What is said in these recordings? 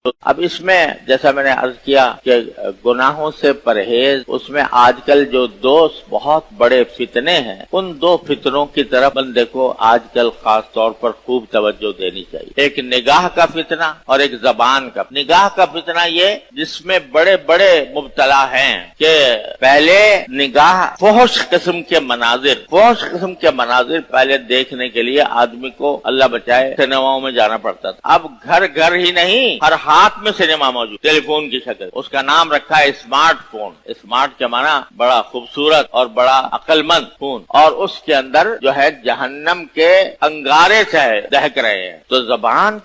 اب اس میں جیسا میں نے عرض کیا کہ گناہوں سے پرہیز، اس میں آج کل جو دو بہت بڑے فتنے ہیں، ان دو فتنوں کی طرف بندے کو آج کل خاص طور پر خوب توجہ دینی چاہیے۔ ایک نگاہ کا فتنہ اور ایک زبان کا۔ نگاہ کا فتنہ یہ جس میں بڑے بڑے مبتلا ہیں کہ پہلے نگاہ فحش قسم کے مناظر پہلے دیکھنے کے لیے آدمی کو اللہ بچائے سنیماؤں میں جانا پڑتا تھا۔ اب گھر گھر ہی نہیں، ہر ہاتھ میں سنیما موجود، ٹیلی فون کی شکل۔ اس کا نام رکھا ہے اسمارٹ فون۔ اسمارٹ کے معنی بڑا خوبصورت اور بڑا عقل مند فون، اور اس کے اندر جو ہے جہنم کے انگارے سے دہک رہے ہیں۔ تو زبان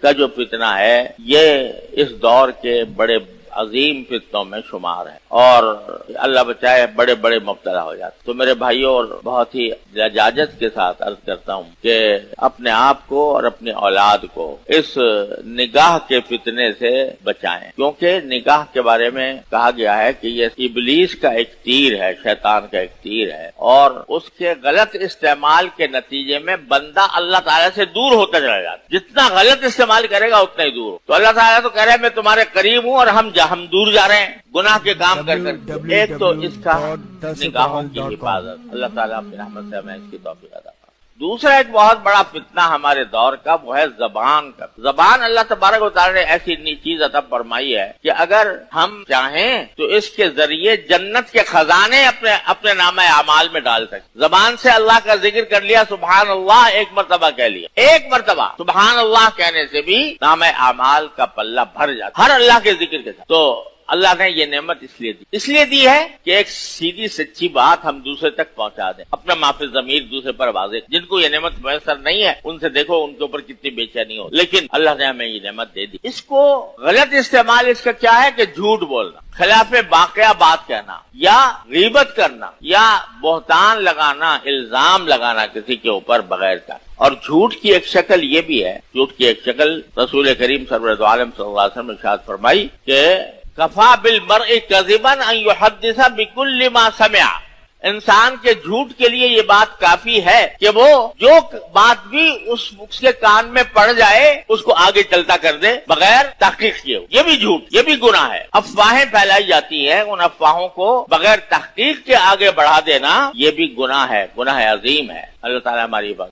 کا جو فتنہ ہے یہ اس دور کے بڑے عظیم فتنوں میں شمار ہے، اور اللہ بچائے بڑے بڑے مبتلا ہو جاتے۔ تو میرے بھائیوں، اور بہت ہی لجاجت کے ساتھ عرض کرتا ہوں کہ اپنے آپ کو اور اپنی اولاد کو اس نگاہ کے فتنے سے بچائیں، کیونکہ نگاہ کے بارے میں کہا گیا ہے کہ یہ ابلیس کا ایک تیر ہے، شیطان کا ایک تیر ہے، اور اس کے غلط استعمال کے نتیجے میں بندہ اللہ تعالیٰ سے دور ہوتا چلا جاتا ہے۔ جتنا غلط استعمال کرے گا اتنا ہی دور ہو۔ تو اللہ تعالیٰ تو کہہ رہے ہیں میں تمہارے قریب ہوں، اور ہم دور جا رہے ہیں گناہ کے کام کر کر۔ ایک تو اس کا نگاہوں کی حفاظت، اللہ تعالیٰ اپنی رحمت سے ہمیں اس کی توفیق عطا فرمائے۔ دوسرا ایک بہت بڑا فتنہ ہمارے دور کا وہ ہے زبان کا۔ زبان اللہ تبارک و تعالیٰ نے ایسی چیز عطا فرمائی ہے کہ اگر ہم چاہیں تو اس کے ذریعے جنت کے خزانے اپنے نامہ اعمال میں ڈال سکتے۔ زبان سے اللہ کا ذکر کر لیا، سبحان اللہ ایک مرتبہ کہہ لیا، ایک مرتبہ سبحان اللہ کہنے سے بھی نامہ اعمال کا پلہ بھر جاتا ہر اللہ کے ذکر کے ساتھ۔ تو اللہ نے یہ نعمت اس لیے دی ہے کہ ایک سیدھی سچی بات ہم دوسرے تک پہنچا دیں، اپنا معافی ضمیر دوسرے پر واضح۔ جن کو یہ نعمت میسر نہیں ہے ان سے دیکھو ان کے اوپر کتنی بے چینی ہو، لیکن اللہ نے ہمیں یہ نعمت دے دی۔ اس کو غلط استعمال اس کا کیا ہے کہ جھوٹ بولنا، خلاف واقعہ بات کہنا، یا غیبت کرنا، یا بہتان لگانا، الزام لگانا کسی کے اوپر بغیر کا۔ اور جھوٹ کی ایک شکل یہ بھی ہے، جھوٹ کی ایک شکل رسول کریم سرور عالم صلی اللہ علیہ وسلم نے ارشاد فرمائی کہ کفا بالمرء کذبا ان یحدث بکل ما سمع۔ انسان کے جھوٹ کے لیے یہ بات کافی ہے کہ وہ جو بات بھی اس کے کان میں پڑ جائے اس کو آگے چلتا کر دے بغیر تحقیق کیے۔ یہ بھی جھوٹ، یہ بھی گناہ ہے۔ افواہیں پھیلائی جاتی ہیں، ان افواہوں کو بغیر تحقیق کے آگے بڑھا دینا یہ بھی گناہ ہے، گناہ عظیم ہے۔ اللہ تعالیٰ ہماری بات